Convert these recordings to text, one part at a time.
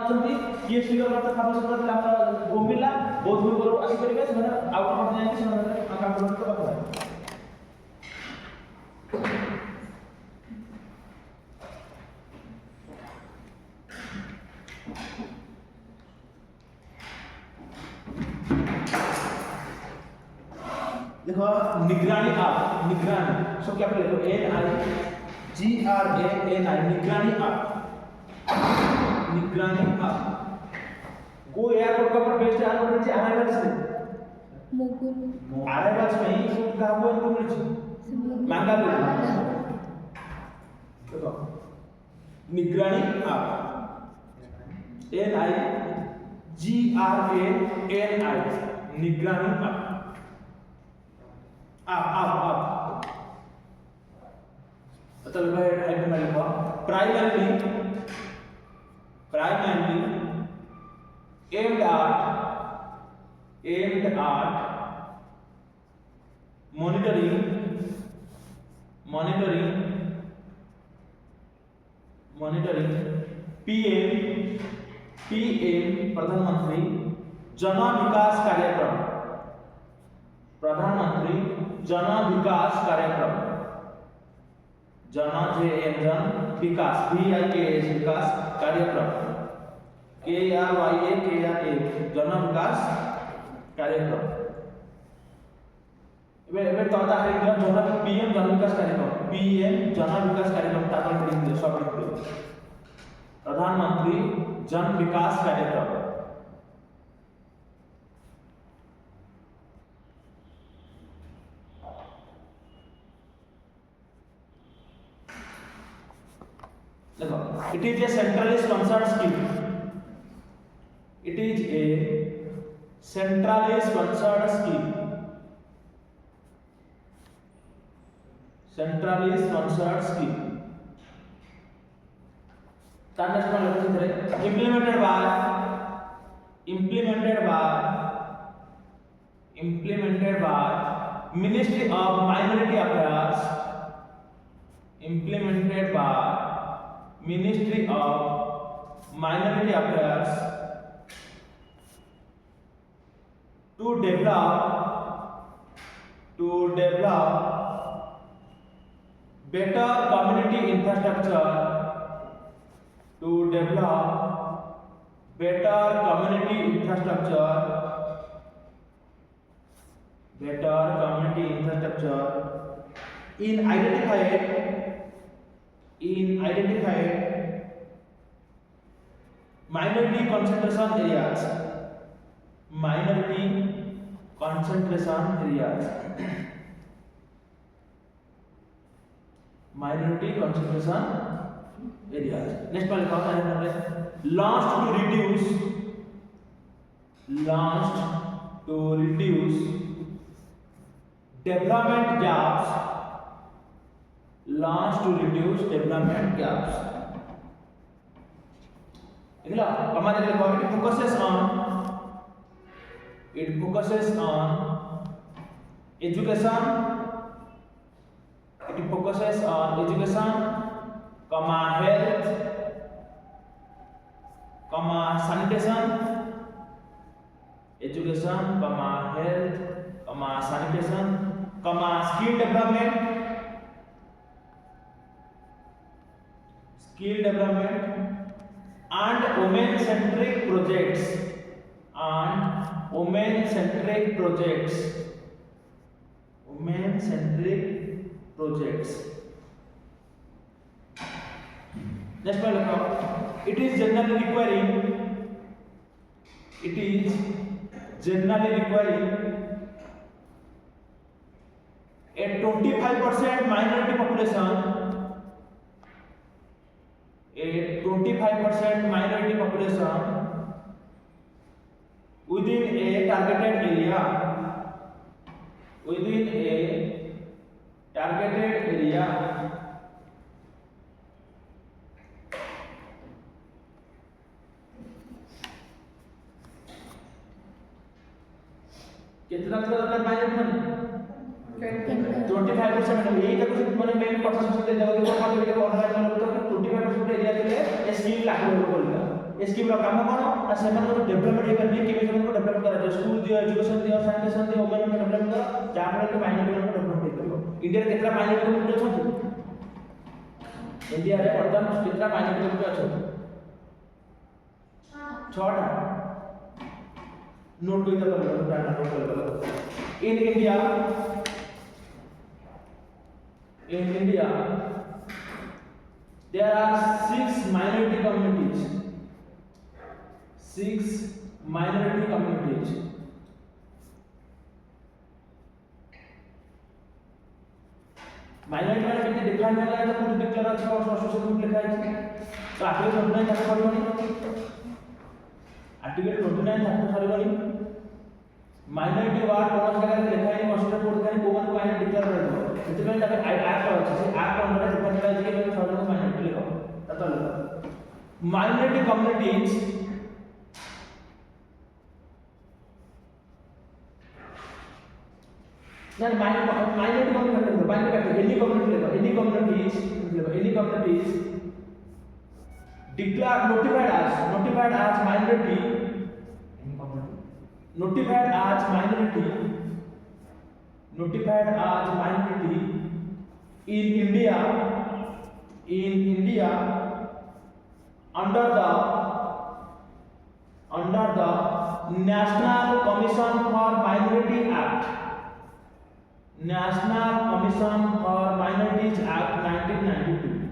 ଅଛନ୍ତି କିଏ ସ୍ପିକର କଥା ଖାପ ସହିତ ଆମର ଗୋମିଲା ବହୁତ ପୂର୍ବରୁ ଆସି କରିବେ ସେମାନେ ଆଉଟ ମଧ୍ୟ ଯାଇକି ସେମାନେ କାମ କରନ୍ତି କଥା देखो निगरानी आप निगरानी सो क्या लिखो NIGRANI निगरानी आप को एयरपोर्ट का पर बेस्ट एयरपोर्ट है अराइवल्स में मोगुल अराइवल्स में सो का वो इनको मिलची मंगलुरु देखो निगरानी आप NIGRANI निगरानी आप मतलब हाइट में लिखो primary aimed at monitoring PM प्रधानमंत्री जन विकास कार्यक्रम प्रधानमंत्री जन विकास कार्यक्रम जन जन विकास VIKS विकास कार्यक्रम KRYA जन विकास कार्यक्रम एबे तोता है जन PM जन विकास कार्यक्रम PM जन विकास कार्यक्रम ताकल हेडिंग सब लिखो प्रधानमंत्री जन विकास कार्यक्रम देखो it is a centrally sponsored scheme it is a centrally sponsored scheme next one लिखो इधर implemented by Ministry of Minority Affairs to develop better community infrastructure in identified minority concentration areas next one launched to reduce development gaps देखला हमारे लिए it focuses on education health sanitation skill development and women centric projects next one it is generally requiring a 25% minority population within a targeted area कितना दरकार minor मन 25% यही तक माने मैं 50% जगह को खाली के ऑनलाइन में तो 25% एरिया के लिए स्कीम लागू हो पड़ेगा ए स्कीम रो काम कोन आ सेमान को डेवलपमेंट हे करनी के सेमान को डेवलप करा स्कूल दियो एजुकेशन दियो सैनिटेशन दियो वुमेन को डेवलप करा जाफर के माइनॉरिटी को डेवलप हे करियो इंडिया रे केतरा माइनॉरिटी कम्युनिटी अछन इंडिया रे वर्तमान केतरा माइनॉरिटी कम्युनिटी अछन 6टा नोट कर लो डाटा नोट कर लो in India there are 6 minority communities minority माने केते डिफाइन होला तो पूरी डिक्लेयर अछि और सोशल लिखा अछि तो आर्टिकल 29 तक पढिबनी आर्टिकल 29 तक पढिबनी माइनॉरिटी वार्ड कोन जगह लिखा है कॉन्स्टिट्यूशन कोड खाली कोन को आइना डिक्लेयर करबो सेतबे तक एक्ट अछि से एक्ट अंडर डिफाइन करा जे के सब लोग माइनॉरिटी लिखो तत लिखो माइनॉरिटी कम्युनिटीज ना minority community any communities declare notified as minority in India under the National Commission for Minority Act, National Commission for Minorities Act 1992,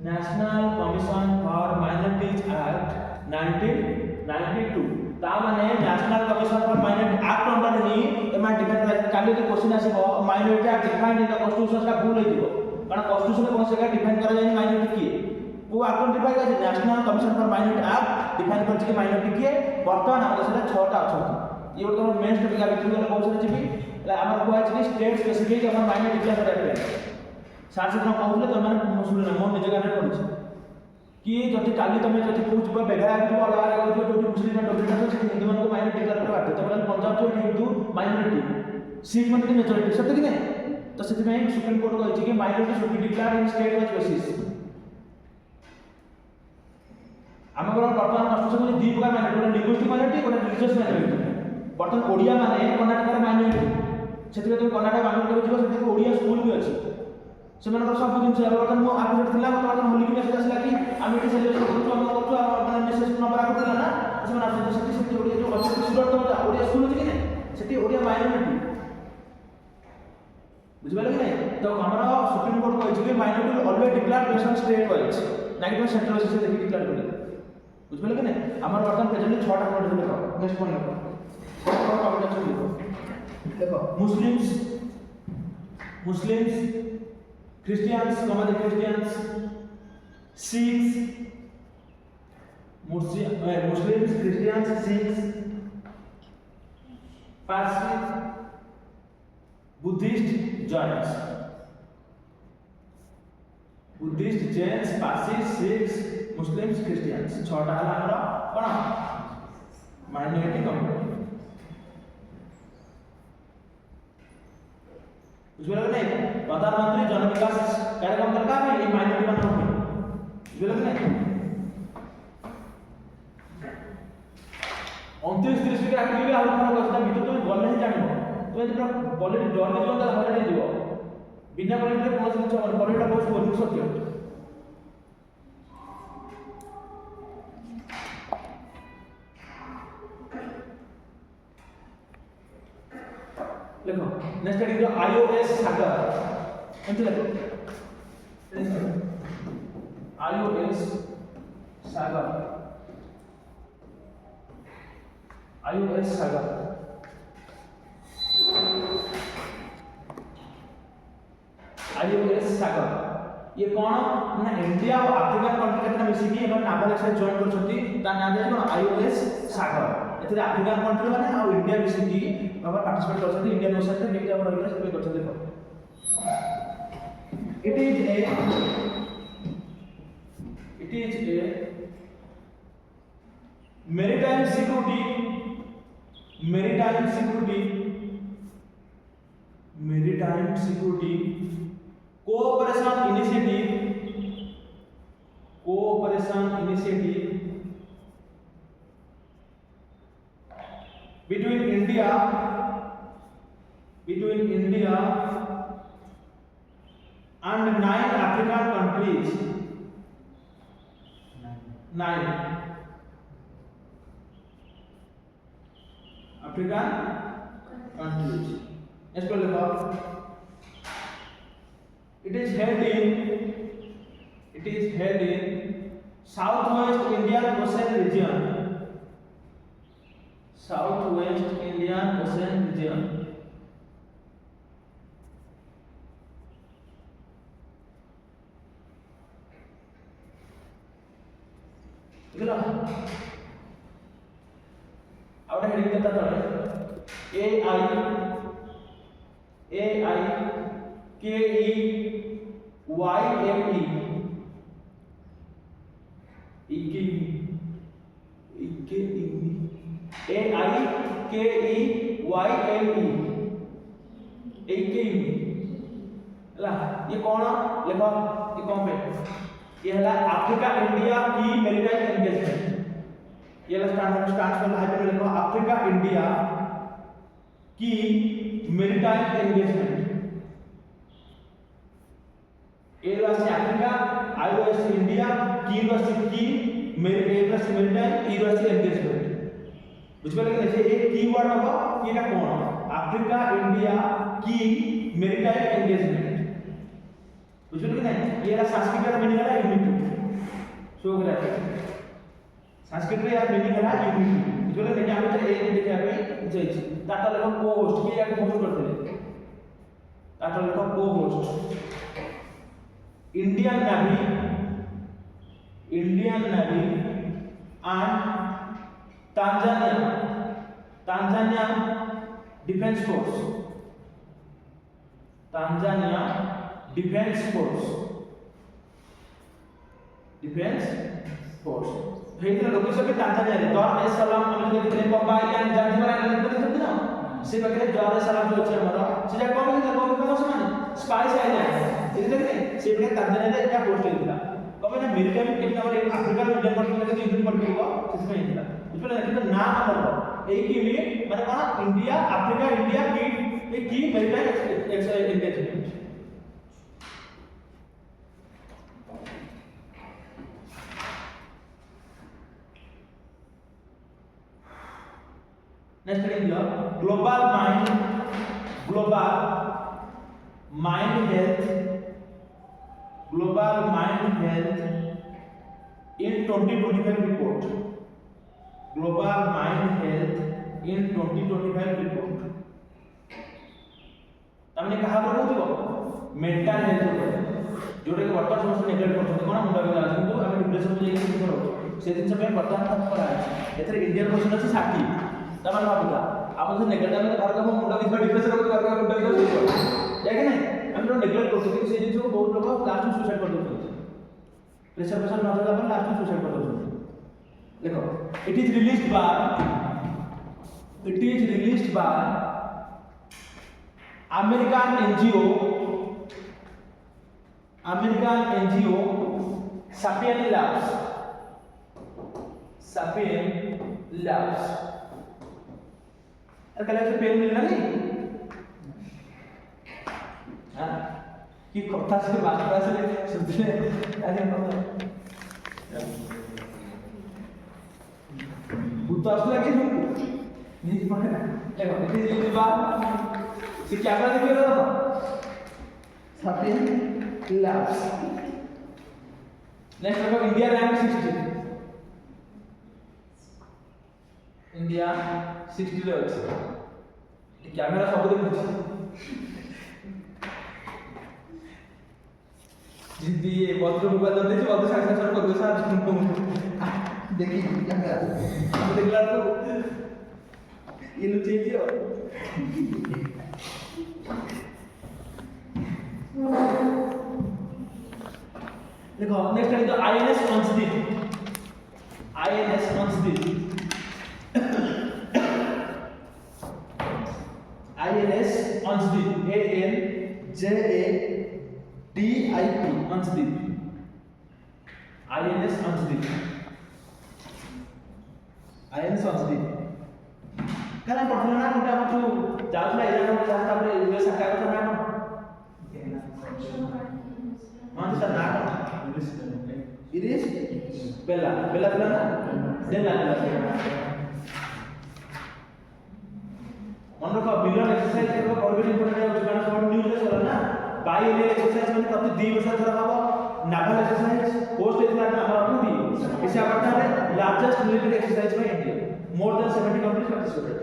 National Commission for Minorities Act 1992 ता माने national commission for minority act under ही एमा define काली के question आसीबो minority are defined in the constitution का भूल होइदिबो कारण कॉन्स्टिट्यूशन में कोन से का डिफाइन करा जाय माइनॉरिटी किए वो एक्ट डिफाइन करा जाय national commission for minority act define कर कि माइनॉरिटी किए वर्तमान हमर सेटा 6टा अछथि ये तो मेन टॉपिक आ बिक्री वाला बहुत सारे जीबी हमर को अछि स्टेट स्पेसिफिक हमर माइनॉरिटी डिक्लेयर करा सार से कहउले त माने मुसुल ना मोर निज गाने पढिछ कि जति काली तमे जति पूछ पर बेघा जो अलग अलग जो जो मुस्लिम ना डोमिनेट है हिंदू मन को माइनॉरिटी डिक्लेयर करबा तो मतलब पंजाब जो हिंदू माइनॉरिटी सिख मन के मेजॉरिटी सत्य कि नहीं तो सेति में सुप्रीम कोर्ट कहछि कि minority should be declared in state wise basis हमर वर्तमान कॉन्स्टिट्यूशन में दी प्रकार माइनॉरिटी लिंग्विस्टिक माइनॉरिटी और रिलीजियस माइनॉरिटी वर्तमान ओडिया माने कर्नाटक माइनॉरिटी सेति में कर्नाटक माइनॉरिटी जो सेति ओडिया स्कूल भी अछि सेमानकर सब दिन से वर्तमान मो आगुट थिला वर्तमान होली के मेसेज आसला कि आमे एटी सेलिब्रेशन करछु हम करछु माने मेसेज नंबर आगुट थिला ना सेमान आसे सेति सेति ओडिया जो अछि सुरत तो ओडिया स्कूल अछि कि नै सेति ओडिया माइनॉरिटी बुझबे कि नै तो हमरा सुप्रीम कोर्ट कहै छै कि minority always declare based on state wise ना कि सेंट्रल वाइज से देखि डिक्लेयर करी बुझबे कि नै हमर वर्तमान प्रेजेंटली 6टा कम्युनिटी देखो नेक्स्ट वन देखो Muslims Christians, common Christians, Sikhs, Muslims, Christians, Sikhs, Parsis, Buddhist, Jains, Parsis, Sikhs, Muslims, Christians. 6टा हला हमरा कोन माइनॉरिटी कम्युनिटी बुझले नहीं प्रधानमंत्री जन विकास कार्यक्रम दरकार है ये माइनॉरिटी बना हुआ बुझले नहीं 29-30 के एक्टिविटी आउट करा गस्ता बितु तो गले ही जानिबो तो ए पूरा पॉलिटिक्स डर नहीं जोंदा हरे नहीं जीवो बिना पॉलिटिक्स कोन से हमर पॉलिटिक्स बहुत बोरिंग सत्य देखो नेक्स्ट स्टडी जो आईओएस सागर एंटी देखो आईओएस सागर आईओएस सागर ये कौन ना इंडिया और अफ्रीकन कंट्री केतना मिसी की एमन नाभल एक्सरसाइज जॉइन करछथि ता नाम जे कोन आईओएस सागर एथि अफ्रीकन कंट्री माने आ इंडिया मिसी की बाबा पार्टिसिपेट करछथि इंडियन ओशन रे नेक्स्ट हमर होइला से करछथि देखो it is a maritime security cooperation initiative between India and 9 African countries. 9 African countries. Next one, it is held in Southwest Indian Ocean region. Southwest Indian Ocean region. देखो अब heading करता था ए आई के ई वाई एम ई ए आई के E Y M E ला ये कौन देखो ये कौन पे ये है अफ्रीका इंडिया की मैरीटाइम एंगेजमेंट। ये स्टार्ट कर हाइपर लिखो अफ्रीका इंडिया की maritime engagement. A was Africa, I was India, की वाज की मैरीटाइम, ई वाज एंगेजमेंट। बुझबे लगे जे एक कीवर्ड हबो एटा कोन अफ्रीका इंडिया की मैरीटाइम एंगेजमेंट। बुझबे लगे ना ये संस्कृत मीनिंग है यूनिटी। सो गला संस्कृत रे यार मीनिंग है यूनिटी। बुझबे लगे कि हम तो ए देखा पे जाइछि ताटा लेखो को-होस्ट के यार होस्ट करते ताटा लेखो co-host Indian navy and Tanzania Defense Force। Tanzania Defense Force हेतरा लोकेशन पे तांजानिया रे दार एस सलाम हम देखते बम्बा आइलैंड जांजिबार आइलैंड देखते ना से बकरे दार एस सलाम जो छै हमरा से जा कम समान स्पाइस आइलैंड देखते से बकरे तांजानिया रे क्या पोस्ट हेतला कबे ना मिलिटरी एक नंबर अफ्रीका में इंडियन पॉलिटिकल के यूनिट पड़ गयो इसमें हेतला इसमें लेकिन नाम हमर एक ही में माने कोन इंडिया अफ्रीका इंडिया की मैरीटाइम एंगेजमेंट। नेक्स्ट हेडिंग दिया ग्लोबल माइंड हेल्थ इन 2025 रिपोर्ट। ग्लोबल माइंड हेल्थ इन 2025 रिपोर्ट हमने कहा बोलथिबो मेंटल हेल्थ जोटे के वर्तमान समस्त नेगलेक्ट करथि कोन मुंडा बिला किंतु हम डिप्रेशन में जाई करो से दिन समय वर्तमान तक करा एथरे इंडियन क्वेश्चन अछि 60 तमन भाबुला हम से नेगलेक्ट में घर का मुंडा बिला डिप्रेशन को घर का मुंडा बिला है कि नहीं हम तो नेगलेक्ट करथि कि से दिन को बहुत लोग लास्ट में सुसाइड कर देते प्रेशर न देला पर लास्ट में सुसाइड कर देते। देखो it is released by American NGO Sapien Labs कल से पेन मिलना नहीं हाँ कि कथा से बात से सुनते अरे भूत असला के नहीं माने देखो इट इज बात से कैमरा देखिए ना Sapien Labs। नेक्स्ट देखो इंडिया रैंक 60 इंडिया 60 रे अछि कैमरा सब देखुछि जिद्दी ये बद्र मोबाइल देछि बद्र साक्षात कर साथ देखी कैमरा हम देखला तो ये लुचे दियो देखो नेक्स्ट है तो INS Anshdeep INS Anshdeep ANJADIP Anshdeep INS Anshdeep INS Anshdeep कला पढ़ले ना गोटे हम जो जाउला एरिया को जाता हमरे यूएस आका को ना हां सर ना इरिस बेला बेला बेला ना देला मन रखो बिलर एक्सरसाइज को ऑलरेडी इंपोर्टेंट है कारण सब न्यूज रे चला ना बायोरियल एक्सरसाइज में प्रति 2 वर्ष थरा हबो नाभल एक्सरसाइज पोस्ट इतना हमर अपनी विशाखापट्टनम रे लार्जेस्ट मिलिट्री एक्सरसाइज में India more than 70 countries participated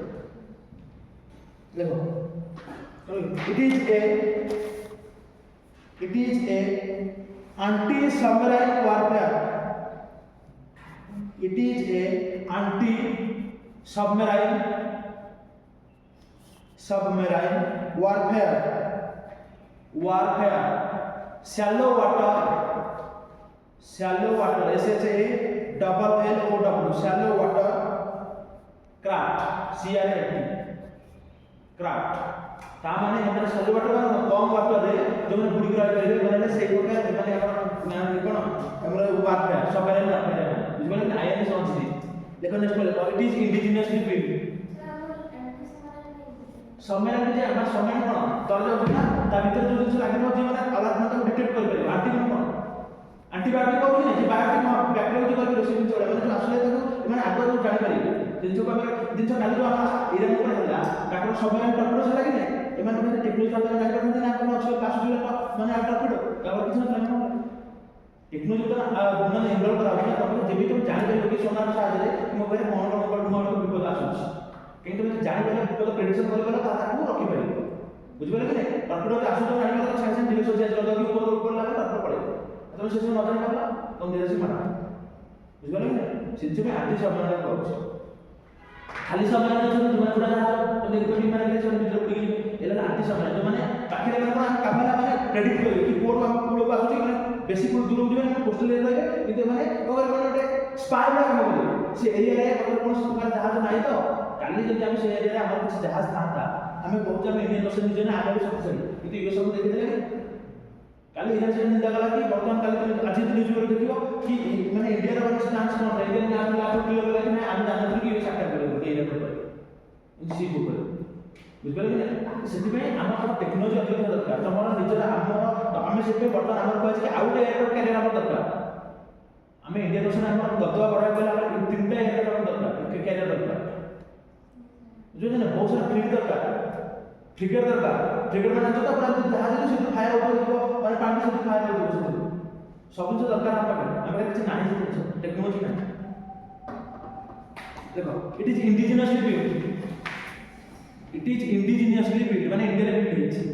देखो it is a anti submarine warfare it is a anti submarine warfare shallow water SHALLOW shallow water craft CRAFT craft ता माने हमरे shallow water माने कम वाटर रे जो माने बुडी करा करे माने सेही प्रकार माने आपण ज्ञान कोन हमरे warfare सबरे warfare बुझबले आईएनएस अंशदीप देखो नेक्स्ट बोले it is indigenously build submarine जे हम सबमरीन कोन तर जो ना ता भीतर जो जिंस लागि न जे माने अलग न डिटेक्ट कर पारे आंटीबायोटिक कोन आंटीबायोटिक को कि जे बायोटिक बैक्टीरिया जो कर से चले माने जो आसले ताको माने आगो जो जानि पारि जिंस को हम जिंस काली जो हम इरान को होला ताको सबमरीन डॉक्टर से लागि नै एमान माने टेक्निकल जानि जानि करथि ना कोन अछि पास जो माने डॉक्टर काबर किछ न जानि टेक्नोलॉजी तो माने इनवॉल्व करा होता है तो जेबी तुम जानि पारि कि सोनार साहाय्य रे मो करे मोर विपद आसुछि କିନ୍ତୁ ଯଦି ଜାଣିପାରିଲେ ବିପଦ ପ୍ରେଡିକ୍ସନ କରିପାରିଲେ ତାକୁ ରଖିପାରିବ ବୁଝିପାରିଲେ କି ନାହିଁ ଡକ୍ଟର ଯଦି ଆସୁଛ ଜାଣିପାରିଲେ ସାଙ୍ଗେ ସାଙ୍ଗେ ଜିନିଷ ଚେଞ୍ଜ କରିଦେବ କି ଉପର ଲାଗେ ଡକ୍ଟର ପଳେଇବ ତମେ ସେସବୁ ନ ଜାଣିପାରିଲ ତମ ନିରାଶ ମାରା ବୁଝିପାରିଲେ କି ନାହିଁ ସେଥିପାଇଁ ଆଣ୍ଟି ସବମରିନ କହୁଛି ଖାଲି ସବମରିନ ଯଦି ତୁମେ ପୁରା ତ ଦେଖି ମାନେ କିଛି ଭିତରେ ବୁଡିକି ଏଲା ଆଣ୍ଟି ସବମରିନ ମାନେ ପାଖରେ ମାନେ କାମେରା ମାନେ ପ୍ରେଡିକ୍ଟ କରିବେ କି କୋଡ କୂଳକୁ ଆସୁଛି ମାନେ ବେଶୀ କୋଡ ଦୂରକୁ ଯିବେ ମାନେ କୋଷ୍ଟଲ ଏରିଆ ରହିବେ କିନ୍ତୁ ମାନେ ଗୋଟେ ସ୍ପାଇ ଭଳିଆ କାମ କରିବେ ସେ ଏରିଆରେ କୌଣସି ପ୍ରକାର ଜାହାଜ ନାହିଁ ତ काली जब हम से एरिया हमर कुछ जहाज था हमें बहुत जब इंडियन नौसेना निजे ना आगे शक्तिशाली किंतु ये सब देखि देले काली इधर से निंदा गला कि वर्तमान काली आज न्यूज पर देखियो कि माने इंडिया रो स्टांस कोन रे इंडियन नाम लाखो क्लियर लगा कि हम जानत कि ये साक्षात करे एरिया पर सी ऊपर बुझबले कि सेति में हमर टेक्नोलॉजी अधिक दरकार तमरा निजे हमर हम सेति वर्तमान हमर कहै कि आउट एयर कैरियर हमर दरकार हमें इंडियन नौसेना हमर ददवा बढ़ाय गेला हमर तीनटा एयर दरकार कैरियर दरकार जो है ना बहुत सारा ट्रिगर माने तो पूरा जहाज से फायर आउट हो और पानी से फायर आउट हो सब कुछ दरकार हम पाके हमरे किछ नाही टेक्नोलॉजी ना देखो इट इज इंडिजिनियसली बिल्ड माने इंडिया रे बिल्ड है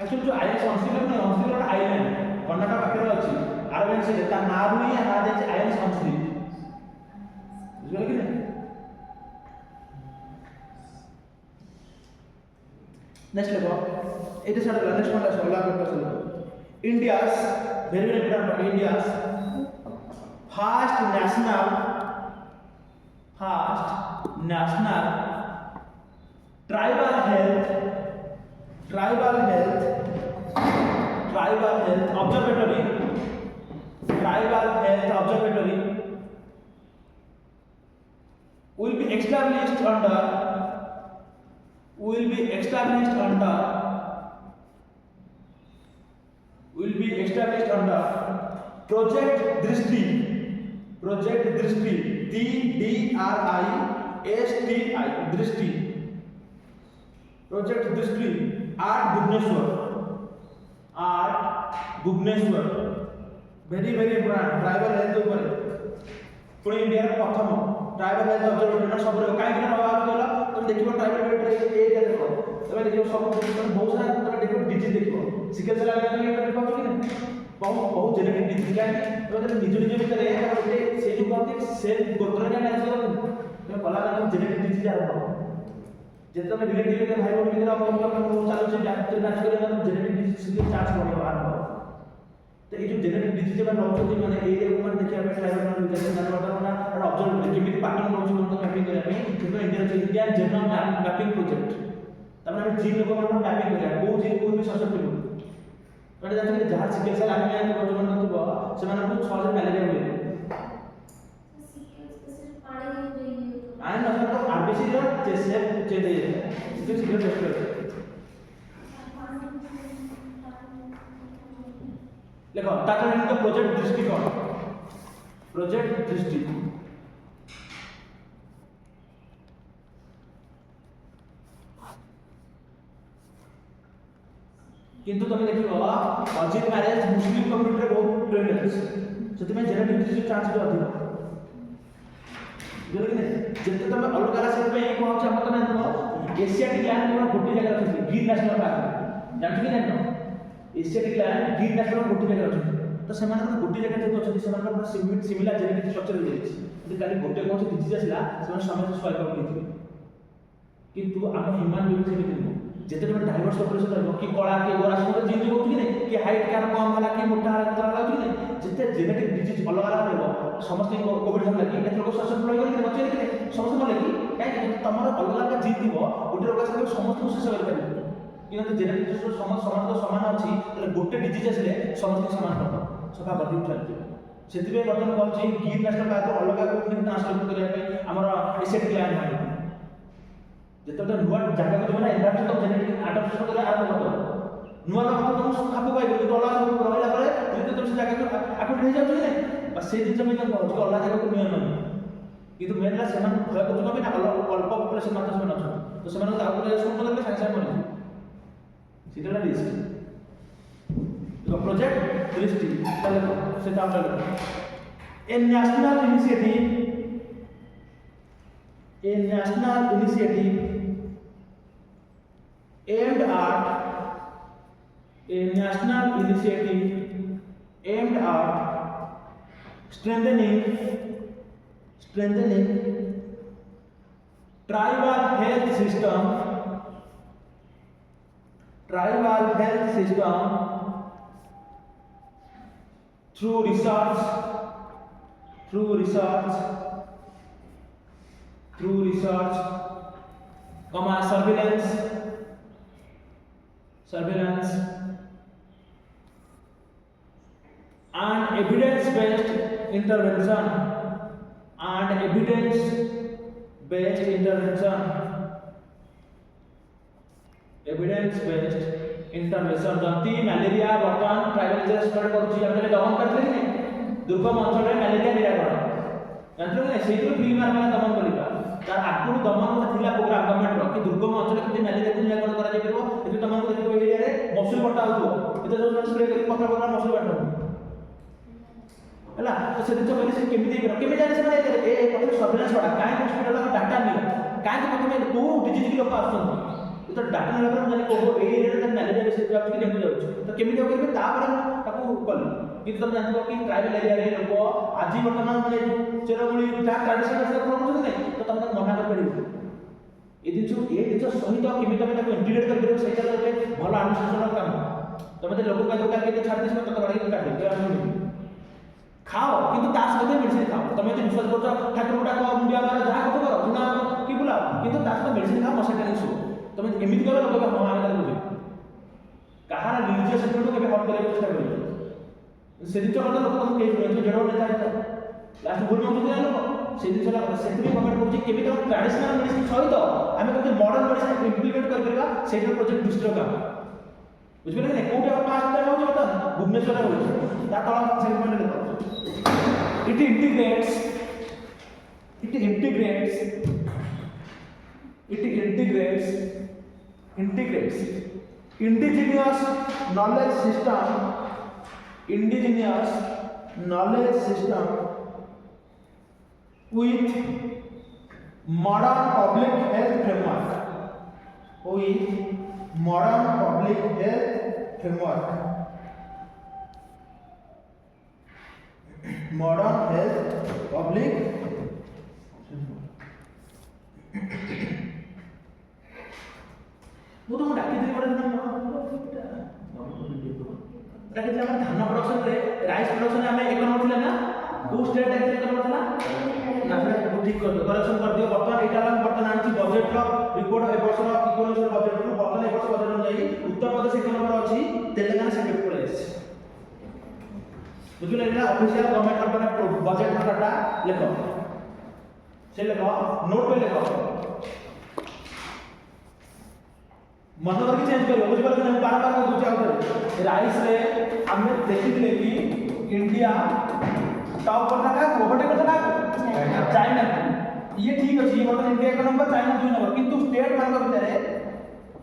एक्चुअली जो आईएनएस अंशदीप आइलैंड कर्नाटक पाखे अछि आइलैंड से ता ना रुई ना दे आईएनएस अंशदीप बुझले कि नहीं नेक्स्ट देखो it is next one is Ola question India's very very important India's first national tribal health observatory will be established under project Drishti DRISTI project Drishti at Bhubaneswar very very important tribal health ऊपर Pune India प्रथम tribal health observatory सब रे काई के रहा गला तुम देखिबो tribal health area देखो तबे देखिबो सब बहुत सारा तबे देखिबो डिजीज देखिबो सिकल सेल आगे नहीं कर पाओ कि नहीं बहुत जेनेटिक डिजीज का तो निज भीतर ए से जो कहते सेल गोत्र का नेचर तो कला का जेनेटिक डिजीज आरंभ जे तमे रिलेटिव के भाई बहन भीतर हम चालू से नाच करे जेनेटिक डिजीज से चार्ज बढ़िया आरंभ तो ये जो जेनेटिक डिजीज में नौकरी माने एरिया को माने देखिया पे ट्राइबल में विकास करना और ऑब्जर्व केमिति पैटर्न रोज को मैपिंग करे पे तो इंडिया जेनोम मैपिंग प्रोजेक्ट तब हम जीन लोग मैपिंग करे को जीन को भी सशक्त हो ମାନେ ଜାଣିଛନ୍ତି ଯାହାର ସିକେଲ ସେଲ୍ ଆନିମିଆ ଯୋଉମାନେ ନଥିବ ସେମାନଙ୍କୁ ସହଜରେ ମ୍ୟାଲେରିଆ ହୁଏ। ଆଇନ ନଥିବ ଆରବିସି ର ଚେସେଫ ଚେଞ୍ଜ ହେଇଯାଏ ସେଠି ଶୀଘ୍ର ଟେଷ୍ଟ କରେ। देखो ताकि इनका प्रोजेक्ट दृष्टिकोण प्रोजेक्ट दृष्टि किंतु तुम देखिबो अजित मैरिज मुस्लिम कम्युनिटी रे बहुत प्रेजेंस सेति में जेनेटिक डिजीज चांस भी अधिक जोले कि जेते तुम अलग अलग सेति में कहौ छ हम तने देखो एशियाटिक लैंड पूरा गोटी जगह रखि गिर नेशनल पार्क जानथि कि नहीं एशियाटिक लैंड गिर नेशनल गोटी जगह रखि तो सेमान गोटी जगह जे अछि सेमान पूरा सिमिलर जेनेटिक स्ट्रक्चर हो जाय छै काली गोटे कोन डिजीज आसला सेमान समस्त स्वाइप आउट होइथिबे किंतु हम ह्यूमन बीइंग से देखिबो जेते तुम डाइवर्स पॉपुलेशन रहबो कि कला के गोरा सब जीन जो कि नहीं कि हाइट कार कम होला कि मोटा तरा लागु कि जेते जेनेटिक डिजीज अलग अलग रहबो समस्त कोविड हम लागि एत लोग श्वास प्रणाली के बचे कि समस्त बोले कि काहे तमर अलग अलग जीन दिबो गोटे रोग से समस्त को शेष कर पारिबो कि जेनेटिक डिजीज समस्त समान समान अछि तले गोटे डिजीज आसले समस्त समान करतो सफा करती चलती सेति पे बर्तन कहछि गिर नेशनल पार्क अलग को ट्रांसफर करिया पे हमर एसेटिक लैंड माने जेतोटा नुवा जागा को जोना एनवायरनमेंट ऑफ जेनेटिक अडॉप्शन करे आरंभ करतो नुवा लोग तो खापु पाइबो कि अलग सब रहला परे যদি তুমি সে জায়গা আকট হয়ে যাও না বা সেই জিনিস আমি कहछि अलग জায়গা को नियम नहीं কিন্তু মেনলা সেমান ভয় করতে কবে না অল্প পপুলেশন মাত্র সেমান আছে তো সেমান তো আগুলে শুন করলে সাথে সাথে মরে সেটা রিস্ক तो प्रोजेक्ट दृष्टि चले से काम चले a national initiative aimed at strengthening tribal health system through research surveillance and evidence based intervention जति मलेरिया वर्तमान ट्राइबल एरिया स्प्रेड करूची हम दमन करथले कि दुर्गम अंचल रे मलेरिया निराकरण जानथले कि सेहितो फिल्म मार माने दमन करिबा तार आगुरु दमन थिला प्रोग्राम गवर्नमेंट रो कि दुर्गम अंचल केते मलेरिया को निराकरण करा जाय परबो एते दमन को देखिबो एरिया रे मसुल पट्टा होतो एते जो स्प्रे करी पत्रा पत्रा मसुल पट्टा हला तो से दिस मेडिसिन केमिति केमिति जाने से माने ए पत्रे सर्वेलेंस पड़ा काहे हॉस्पिटल का डाटा मिला काहे पत्रे को डिजीज की लोक आछन तो डाटा नेला पर जाने को ए एरिया रे मलेरिया बेसी जाउछ कि डेंगू जाउछ तो केमिति करबे ता पर ताको कल कि तुम जानथो कि ट्राइबल एरिया रे लोक आज वर्तमान माने चेरमुली ता ट्रेडिशनल से प्रॉब्लम नहीं तो तुम तक मना कर परिबो ए दिन सहित केमिति तुम ताको इंटीग्रेट कर परिबो सेटा रे भलो अनुशासन काम तुम ते लोक का दुकान के छाड़ दिस तो बड़ी काट दे खाओ किंतु ता सहित मेडिसिन खाओ तुम जे विश्वास करछो ठाकुर गुडा को मुंडिया मारे जहा कतो करो चुना कि बुलाओ किंतु ता सहित मेडिसिन खाओ मशा टेनिंग सो तुम एमिति गले लोक का हम आने बुझे कहार रिलीजियस सेटमेंट के हट करे चेष्टा करियो से दिन चलता लोक तुम के जेडो नेता लास्ट भूल में होते लोक से दिन चला सेति गवर्नमेंट कहछि केबे तो ट्रेडिशनल मेडिसिन सहित आमे कहते मॉडर्न मेडिसिन इंप्लीमेंट कर करबा सेटा प्रोजेक्ट डिस्ट्रो काम बुझबे ना कोटे पास टाइम हो बता भुवनेश्वर हो ता तळ सेगमेंट देखो it integrates indigenous knowledge system with modern public health framework modern health public वो तो डाकी दे बड़ा ना डाकी दे हम धान प्रोडक्शन रे राइस प्रोडक्शन में हमें एक नंबर थिला ना को स्टेट एक्चुअली करना था ना सेटा ठीक कर दियो करेक्शन कर दियो वर्तमान एटा हम वर्तमान आनछि बजेट रो रिपोर्ट ए वर्ष रो इकोनॉमिक बजेट रो वर्तमान ए वर्ष बजेट अनुसार उत्तर प्रदेश एक नंबर अछि तेलंगाना सेकेंड पड़े अछि बुझले ना official government company budget data लिखो से लिखो नोट पे लिखो मन करके चेंज करियो बुझ पर हम बार बार दूसरा आउट राइस रे हमने देखिले कि इंडिया टॉप पर था ओवरटेक करता ना चाइना ये ठीक अछि ये मतलब इंडिया का नंबर चाइना 2 नंबर किंतु स्टेट मान भितर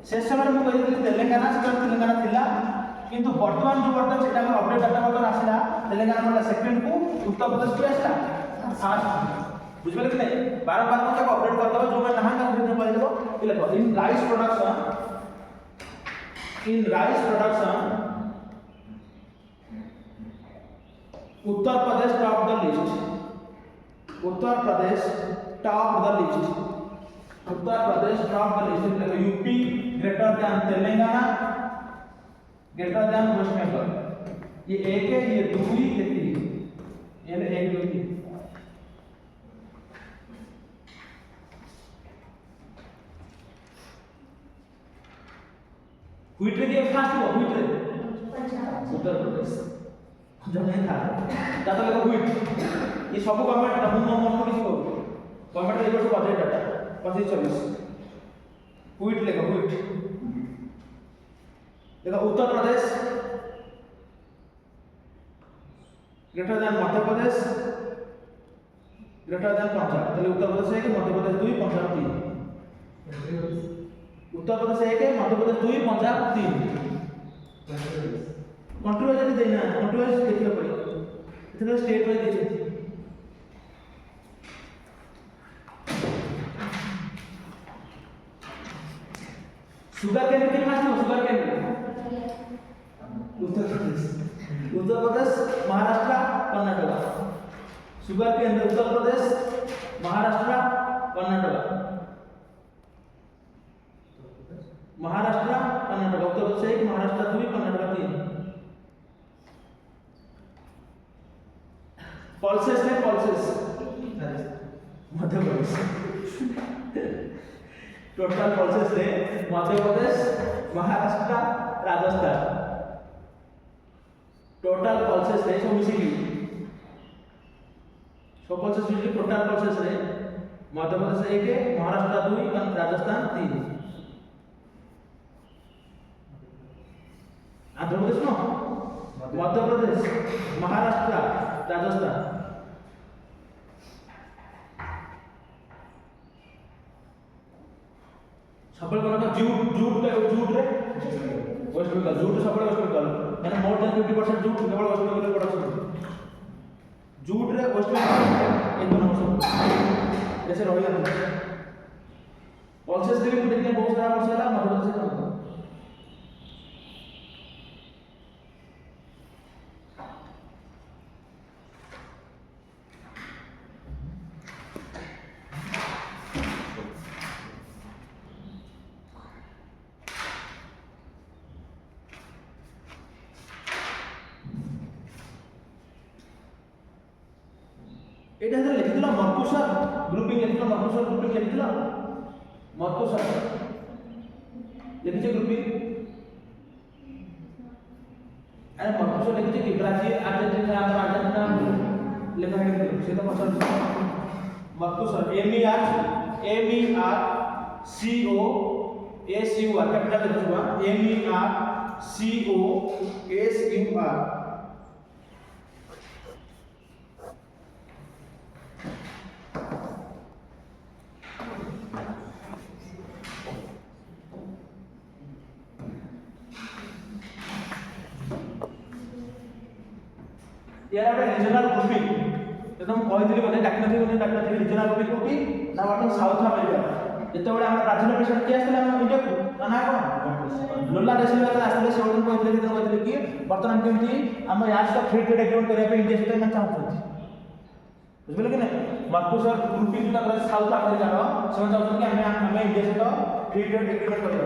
से समय में कहि तेलंगाना से तेलंगाना थिला किंतु वर्तमान जो वर्तमान सेटा में अपडेट डाटा वर्तमान आसिला तेलंगाना वाला सेकंड को उत्तर प्रदेश को आसिला फर्स्ट बुझबे कि नहीं बार बार को अपडेट कर दो जो मैं नहा का विषय पढ़ देबो कि लिखो in rice production Uttar Pradesh top the list Uttar Pradesh top the list Uttar Pradesh top the list लिखो UP greater than Telangana greater than West Bengal ये एक है ये दो ही ये तीन ये एक दो तीन व्हीट रे के फास्ट हो व्हीट रे उत्तर प्रदेश जब नहीं था दादा लगा व्हीट ये सब गवर्नमेंट हम मन को गवर्नमेंट रे वर्ष बजेट डाटा 25-24 व्हीट लेगा व्हीट देखो Uttar Pradesh greater than Madhya Pradesh greater than Punjab तो उत्तर प्रदेश है कि मध्य प्रदेश 2 पंजाब 3 उत्तर प्रदेश है कि मध्य प्रदेश 2 पंजाब 3 कंट्री वाइज देना कंट्री वाइज देखिए पड़े इतने स्टेट वाइज देखिए शुगर केन के पास हो sugar cane Uttar Pradesh Maharashtra Karnataka sugar cane Uttar Pradesh Maharashtra Karnataka Maharashtra Karnataka Uttar Pradesh एक महाराष्ट्र 2 कर्नाटक 3 पल्सेस है pulses Madhya Pradesh total pulses है मध्य प्रदेश महाराष्ट्र राजस्थान टोटल पल्सेस है सब मिसी सब पल्सेस मिसी टोटल पल्सेस है मध्य प्रदेश 1 है महाराष्ट्र 2 राजस्थान 3 आंध्र प्रदेश नो मध्य प्रदेश महाराष्ट्र राजस्थान सबल बना जूट जूट रे वेस्ट बंगाल जूट सबल वेस्ट बंगाल माने मोर देन 50% जूट केवल वेस्ट बंगाल प्रोडक्शन जूट रे वेस्ट बंगाल एक नंबर जैसे रोहिला पल्सेस के भी देखने बहुत सारा वर्ष है मध्य प्रदेश का एटा से लिखितला मर्कुसर ग्रुपिंग लिखितला मर्कुसर लिखिছে ग्रुपिंग अरे मर्कुसर लिखिছে कि ब्राजील अर्जेंटीना लिखा है से तो पसंद मर्कुसर MERCOSUR कैपिटल लिखुवा MERCOSUR यार रीजनल ग्रुपिंग एकदम कहितली बने डाक्टर रीजनल ग्रुपिंग कोठी ना वर्तमान साउथ अमेरिका जेतेबेले हम प्राचीन पेशेंट के आस्ते हम इंडिया को ना कोन लोला देशले वाला आस्ते से ओडन कहितले कि वर्तमान केमती हम यास का फ्री ट्रेड एग्रीमेंट करिया पे इंडिया सहित मैं चाहूँ बुझले कि नहीं मर्कुसर ग्रुपिंग जो साउथ अमेरिका रो से चाहते कि हमें इंडिया सहित फ्री ट्रेड एग्रीमेंट करिया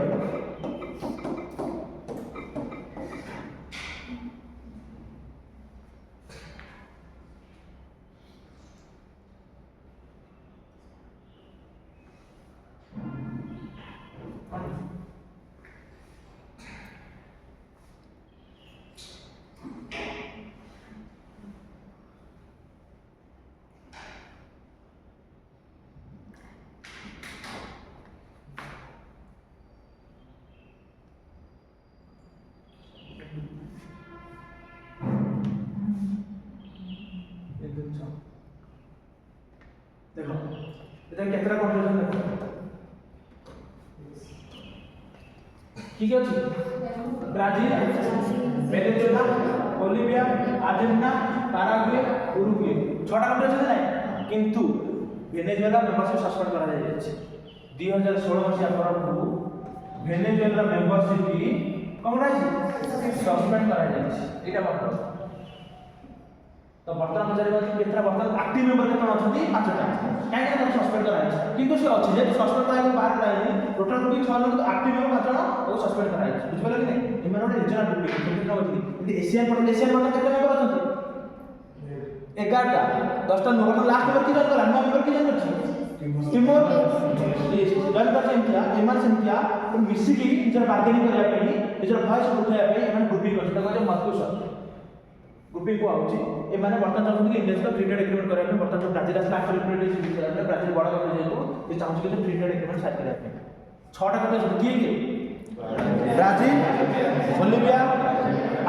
केतरा कंट्री देखो ठीक है Brazil Venezuela Bolivia Argentina Paraguay Uruguay छटा कंट्री আছে না কিন্তু ভেনেজুয়েলা মেম্বারশিপ সসপেন্ড করা যাইছে 2016 মସିହା পরଠୁ ভেনেজুয়েলা মেম্বারশিপ কম রাইছে সসপেন্ড করা যাইছে এটা বলতো তো বর্তমান পচারিবা কি কেতরা বর্তমান আক্টিভ মেম্বার কেতন অছন্তি পাঁচটা কাইকে তাকে সসপেন্ড করা যাইছে কিন্তু সে আছে যে সসপেন্ড করা বাহার রাইনি টোটাল কি 6 জন আক্টিভ মেম্বার পাঁচটা ও সসপেন্ড করা যাইছে বুঝিপালে কি নাই এମାନେ ଗୋଟେ রিজনাল গ্রুপ কেতন ଅଛି কিন্তু এশিয়ান পর্টল কেতন মেম্বার অছন্তি 11টা 10টা মেম্বার লাস্ট মেম্বার কি জয়েন করা নয় মেম্বার কি জয়েন করছে টিমोर जॉइन करते हैं एमआर संख्या तो मिसिकी निजर बार्गेनिंग करया पई निजर वॉइस उठाया पई एमन ग्रुपिंग करछ तको जे मस्कुस ग्रुपिंग को आउची ए माने वर्तमान चाहूँ कि इंडिया फ्री ट्रेड एग्रीमेंट करया पई वर्तमान जो ब्राजील आसला actually free trade agreement Brazil बड़ा कर जेतो ये चाहूँ कि फ्री ट्रेड एग्रीमेंट साइन करया पई छटा कंट्री किए के Brazil Bolivia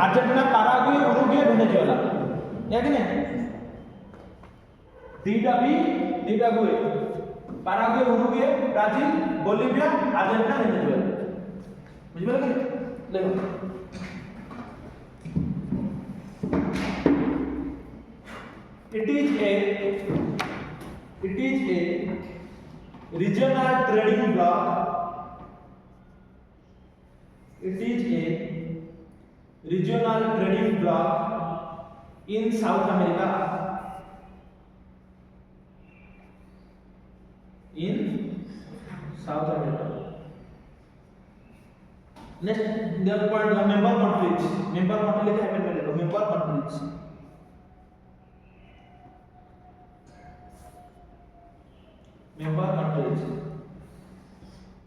Argentina Paraguay Uruguay Venezuela या कि नहीं दीटा गुए Paraguay Uruguay Brazil Bolivia Argentina Venezuela बुझिबे कि देखो it is a regional trading bloc in South America next the point member countries लिखा है member countries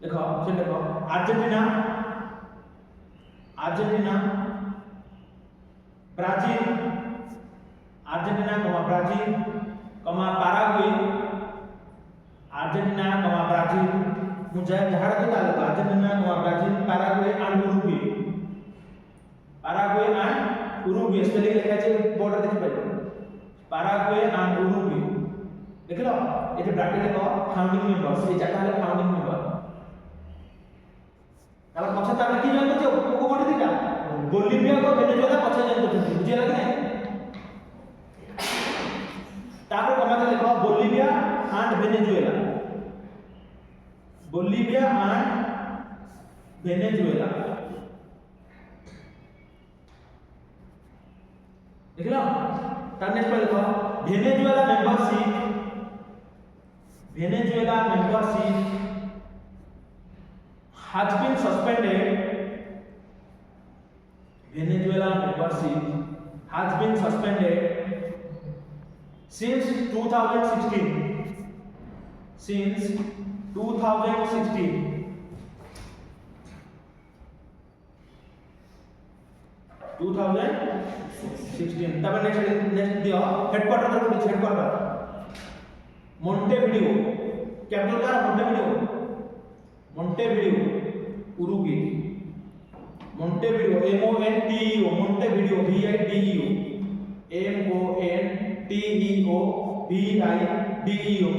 देखो अर्जेंटीना ब्राजील पैराग्वे ब्राजील मुझे जहां को ताले Argentina Brazil Paraguay and Uruguay spelling लिखा है बोर्ड देखि पाइबो पैराग्वे एंड उरुग्वे देख लो ये ब्रैकेट देखो फाउंडिंग मेंबर्स ये चारटा है फाउंडिंग मेंबर तापर पछे तापर की जन करछो को कोटे दिटा बोलिविया को वेनेजुएला पछे जन करछो बुझिला कि नहीं तापर कमाते देखो बोलिविया एंड वेनेजुएला देख लो तार नेक्स्ट पे देखो Venezuela membership has been suspended since 2016 तब नेक्स्ट दियो हेडक्वार्टर मोंटेविडियो कैपिटल का मोंटेविडियो Uruguay मोंटेविडियो MONTEO मोंटेविडियो VIDEO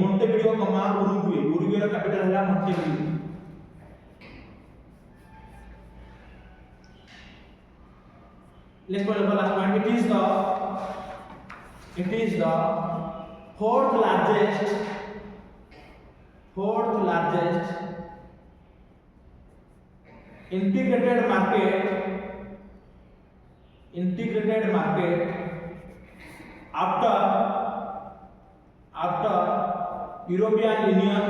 MONTEVIDEO मोंटेविडियो Uruguay रा कैपिटल है मोंटेविडियो Let's go to the last point. It is the fourth largest integrated market after European Union,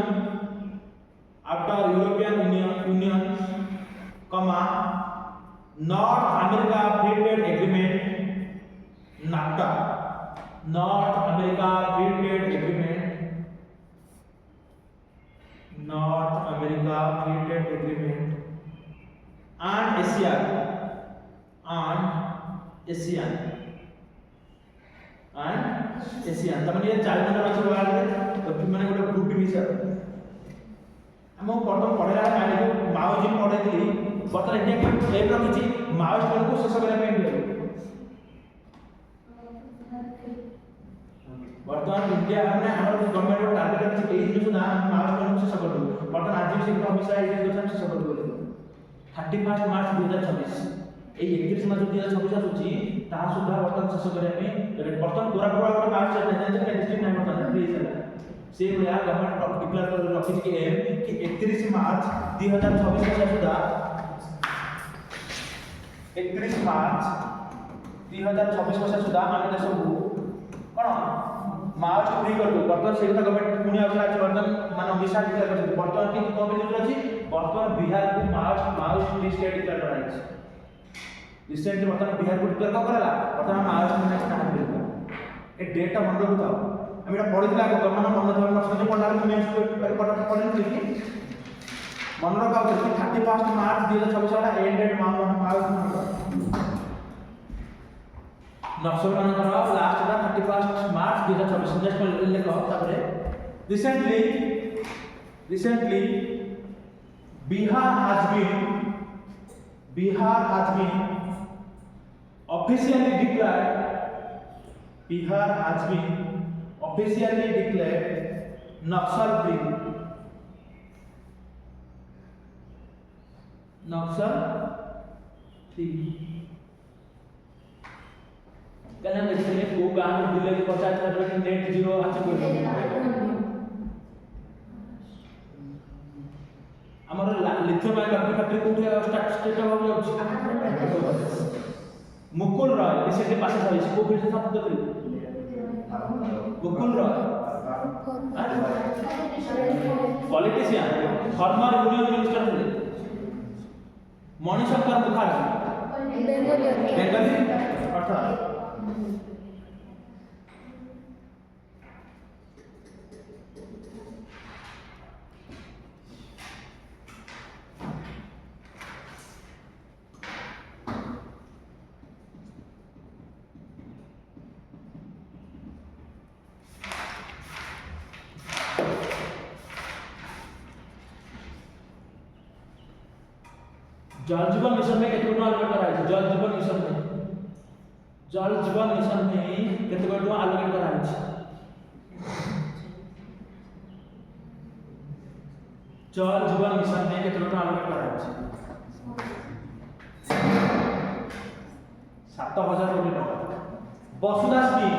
North America Free Trade Agreement NAFTA, North America Free Trade Agreement and ASEAN तमने ये चार number আছে world তো মানে গোটা grouping হিসাবে हम प्रथम पढ़ेला माने माओजी पढ़ेली बर्तमान इंडिया के एम रखिछि माओइस्ट को शेष करबा ପାଇଁ वर्तमान इंडिया हमने हमर गवर्नमेंट टारगेट अछि 23 दिन सुधा मार्च से सफल हो वर्तमान आज भी ऑफिसर एग्जीक्यूटिव से सफल हो 31 मार्च 2026 ए 31 मार्च 2026 आछी ता सुधा वर्तमान शेष करे में वर्तमान पूरा पूरा मार्च से डिस्ट्रिक्ट नहीं वर्तमान फ्री है से भलिया गवर्नमेंट डिक्लेयर कर रखि कि एम कि 31 मार्च 2026 से सुधा 31 मार्च 2026 से सुधा हम देश को कोन मार्च फ्री कर दो वर्तमान से गवर्नमेंट पुणे आउला वर्तमान मान ओडिशा डिक्लेयर कर वर्तमान कि कोन बिल अछि वर्तमान बिहार को मार्च फ्री स्टेट डिक्लेयर करा छै रिसेंटली वर्तमान बिहार को डिक्लेयर करला वर्तमान मार्च में स्टार्ट कर ए डेटा मन रखु हम एटा पढिला गवर्नमेंट मन धर्म सजे पंडाल में पढिन कि मन रखा कि 31 मार्च 2026 वाला एंड डेट मार्च नक्सल मानकर लास्ट दा 31 मार्च 2026 नेशनल लेख तापरे recently Bihar has been officially declared Naxal free कहना बेसिकली को गांव विलेज 50% नेट जीरो आछि हमर लिथियम आयन फैक्ट्री कोठे स्टेट हो जाउछि मुकुल रॉय रिसेंटली पास होइछ को फिर से साथ करी Mukul Roy politician former union minister थे मणिशंकर मुखर्जी बेंगली अर्थात जल जीवन मिशन में केते टका अलॉट करा है जल जीवन मिशन में केते टका अलॉट करा है जल जीवन मिशन में केते टका अलॉट करा है 7000 कोटी टका Vasudha scheme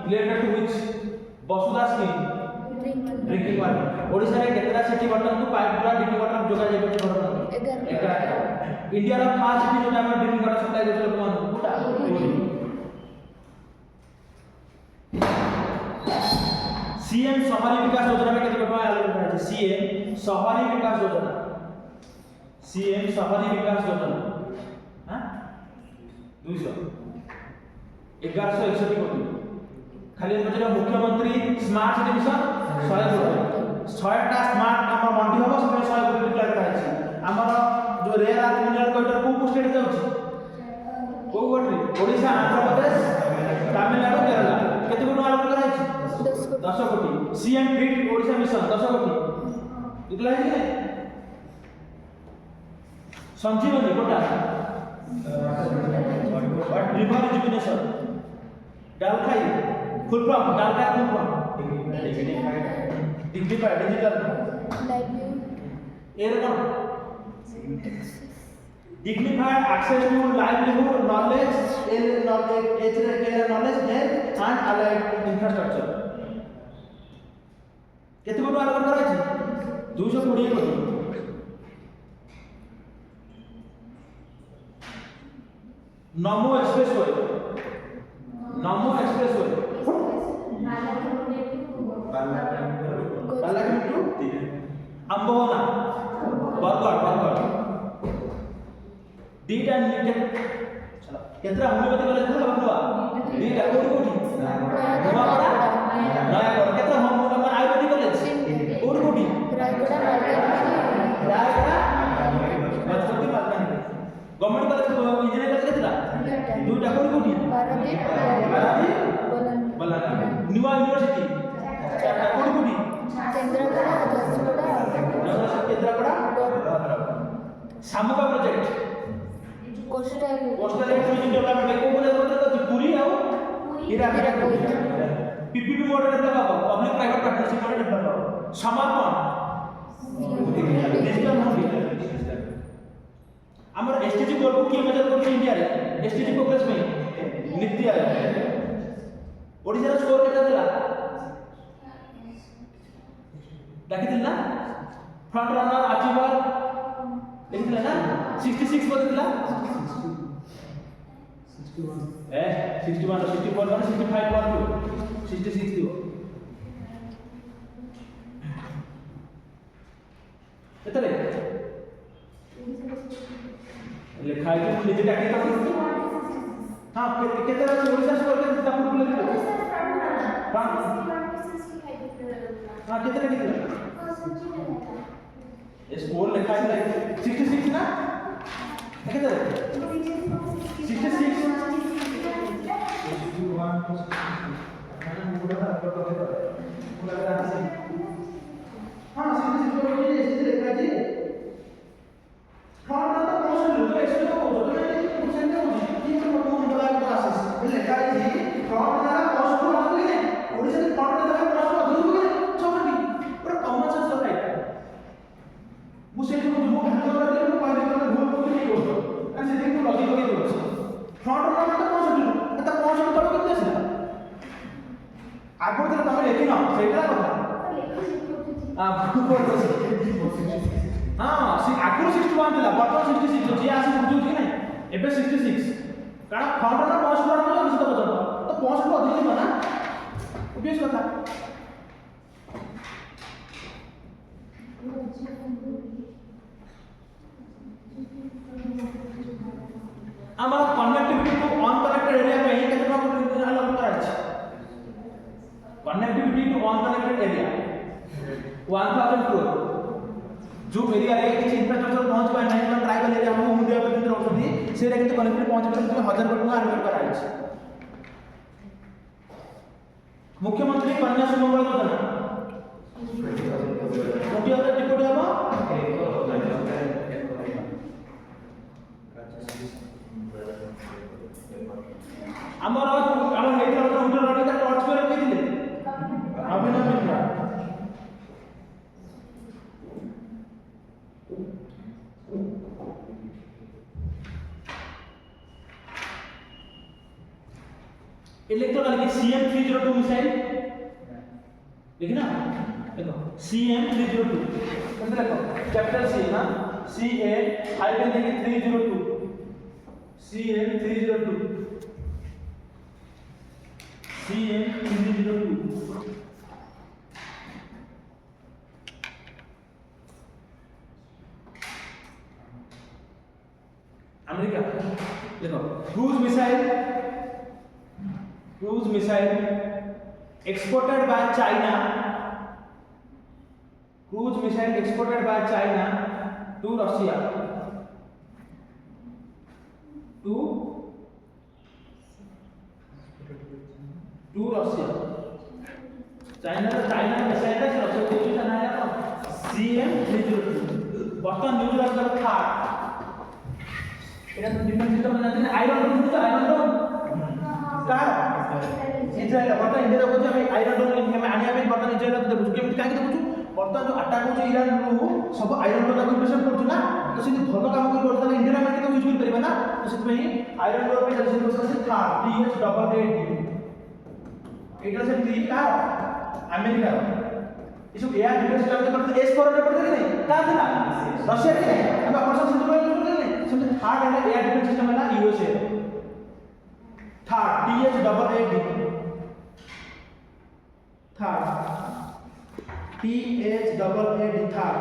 related to which Vasudha scheme drinking water Odisha रे केतेरा सिटी बटन को पाइप द्वारा ड्रिंकिंग वाटर जोगा जाय छै 11 इंडिया रा फास्ट सिटी जो हम ड्रिंकिंग वाटर सप्लाई देते लोग कोटा सीएम शहरी विकास योजना में केते टका अलॉट करा छै सीएम शहरी विकास योजना हां 200 1161 कोटी खाली मतलब मुख्यमंत्री स्मार्ट सिटी मिशन 100 कोटी 100टा स्मार्ट हम मंडी होबो से 100 कोटी डिक्लेयर करा छै हमर जो रेयर अर्थ मिनरल कॉरिडोर को स्टेट जाउछि को कोटरी ओडिशा आंध्र प्रदेश तमिलनाडु केरला केते कोटी अलॉट करा छै 10 कोटी सीएम ग्रिड ओडिशा मिशन 10 कोटी डिक्लेयर है संजीवनी कोटा river rejuvenation Dalkhai full form dignified digital air dignified access to livelihood knowledge health and allied infrastructure केते कोटी अलॉट करा छै 220 कोटी नमो एक्सप्रेसवे बालाघाट टू अंबोना बरगढ़ दीटा लिमिटेड चलो केतरा होमियोपैथी कॉलेज था बबुआ दीटा कोटी नयागढ़ केतरा होम आयुर्वेदिक कॉलेज कोटी गवर्नमेंट कॉलेज इंजीनियरिंग कॉलेज केतरा दुटा कोटी बलानी न्यू यूनिवर्सिटी चारटा कोटी Kendrapara Samuka project coastal education development को बोले तो पूरी आओ हीरा पीपीपी मोड रे डेवलप हो पब्लिक प्राइवेट पार्टनरशिप मोड रे डेवलप हो समर्पण डिजिटल हमर एसटीजी गोल को किए मेजर करछ इंडिया रे एसटीजी प्रोग्रेस में नीति आयोग ओडिसा स्कोर केटा दिला डाकिथिल ना फ्रंट रनर अचीवर लिखिथिल ना 66 बोल दिला 61 61 64 1 65 1 2 66 दियो एतले लिखा है कि निजे डाके तो हां केते ओडिसा स्कोर के तापुर बोले दिलो हां केते लिखिथिल स्कोर लिखा है 66 ना केते 66 हमारा कनेक्टिविटी टू अनकनेक्टेड एरिया में केतना पोटेंशियल अलग कराछ connectivity to unconnected area 1000 crore जो एरिया रे किछ इंफ्रास्ट्रक्चर पहुंच पाए नहीं मतलब ट्राइबल एरिया हम मुंडिया पे केंद्र रहउछथि सेरा किछ कनेक्टिविटी पहुंच पाए 1000 करोड़ अलग कराछ मुख्यमंत्री कन्या सुमंगल योजना मोटी अगर टिकट हबो हमर हेitra उठर रटिका टच करे कहिदिले अभिनव मिश्रा इलेक्ट्रिकल की सीएम 302 मिसाइल देखना देखो सीएम 302 कैसे देखो कैपिटल सी ना सीए हाइफन देखिए 302 सीएम 302 सीएम 302 अमेरिका देखो cruise missile exported by China cruise missile exported by China to Russia to China missile है रशिया को भी जाना है ना CM 302 बर्तन न्यूज रखकर था এটা ডিফেন্স সিস্টেম জানেন আয়রন ডোম তো আয়রন ডোম কার ইসরায়েল বর্তমান ইন্ডিয়া কହୁଛି ଆମେ ଆଇରନ୍ ଡୋମ୍ ଆମେ ଆଣିବା ପାଇଁ ବର୍ତ୍ତମାନ ଇସ୍ରାଏଲ ଦେଖୁଛୁ କେମିତି କାହିଁକି ଦେଖୁଛୁ ବର୍ତ୍ତମାନ ଯୋଉ ଆଟାକ୍ ହଉଛି ଇରାନରୁ ସବୁ ଆଇରନ୍ ଡୋମ୍ ତାକୁ ଇମ୍ପ୍ରେସନ୍ କରୁଛୁ ନା ତ ସେଠି ଭଲ କାମ କରି କରୁଛୁ ତାହେଲେ ଇଣ୍ଡିଆନ ମାର୍କେଟ ୟୁଜ୍ କରିପାରିବା ନା ତ ସେଥିପାଇଁ ଆଇରନ୍ ଡୋମ୍ ପାଇଁ ଚାଲିଛି TH88D ଏଇଟା ସେମିତି କାହାର ଆମେରିକାର ये सब एयर डिफेंस सिस्टम के मतलब एस 400 पड़ते कि नहीं का था रशिया के नहीं हम ऑपरेशन सिस्टम में यूज करते नहीं समझ थर्ड है एयर डिफेंस सिस्टम है ना USA third TH88D third TH88D third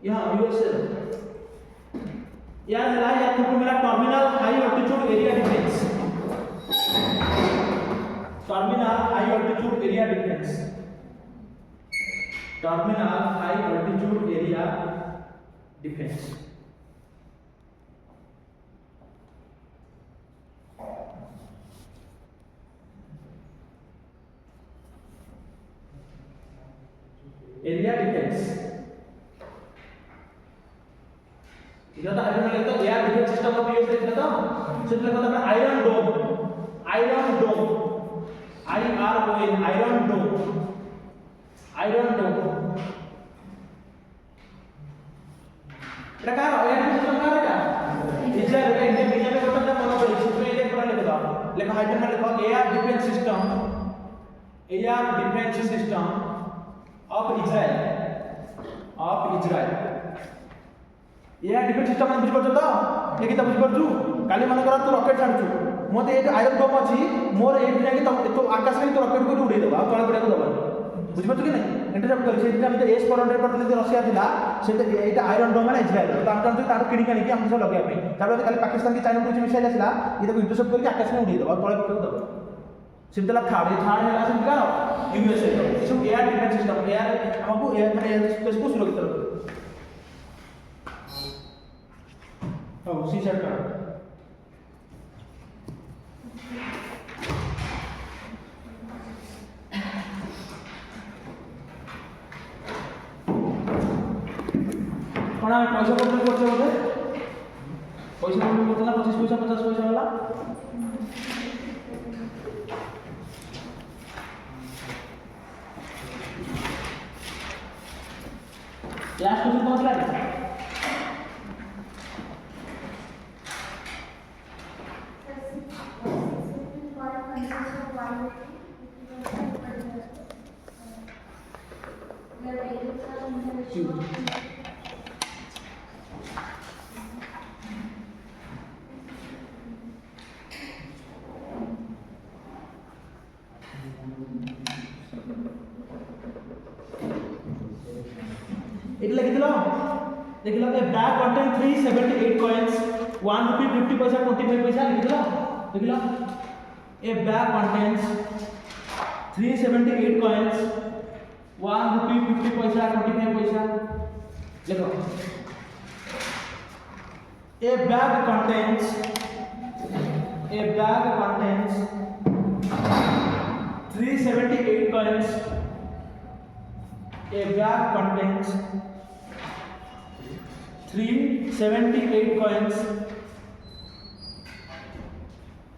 यहाँ यूएसए याद है या तो मेरा terminal high altitude area defence terminal high altitude area defence terminal high altitude area defence area defence इधर तो हाइड्रोजन लिखता है air defence system of US लिखता तो सिर्फ लिखता है iron dome I R O N iron dome এটা কার এয়ার ডিফেন্স সিস্টেম কার এটা ইসরায়েল এটা इंडिया मीडिया में पता मनो पड़े इसमें ये पूरा लिख दो लिखो हाइड्रोजन में लिखो air defence system of Israel air defence system में बुझ पड़छ तो लेकिन तो बुझ पड़छु काली मन कर तू रॉकेट छाड़छु मोते ए आयरन डोम अछि मोर ए जाके तो आकाश में तो रॉकेट को उड़े देबा आ तळे पड़े को दबा बुझ पड़छ कि नहीं इंटरसेप्ट कर से हम तो S-400 पड़ले रशिया थिला से एटा आयरन डोम है इजराइल तो हम जानते तार किणी कानी कि हम सब लगे पे तापर काली पाकिस्तान की चाइना को मिसाइल आसला ये तो इंटरसेप्ट करके आकाश में उड़े देबा तळे पड़े को दबा सिंपल थर्ड हैला सिंपल यूएसए सब एयर डिफेंस सिस्टम एयर हमको एयर माने एयर स्पेस को सुरक्षित रखे हो सी सेट कर कोना पैसा पत्र करते होते पैसा पत्र करते ना 25 पैसा 50 पैसा वाला लास्ट क्वेश्चन कौन सा है it like देख लो ए बैग कंटेन 378 coins 1 rupee 50 पैसा 25 पैसा लिख लो देख लो ए बैग contains 378 coins 1 rupee 50 पैसा 25 पैसा लिखो ए bag contains 378 coins a bag contains 378 coins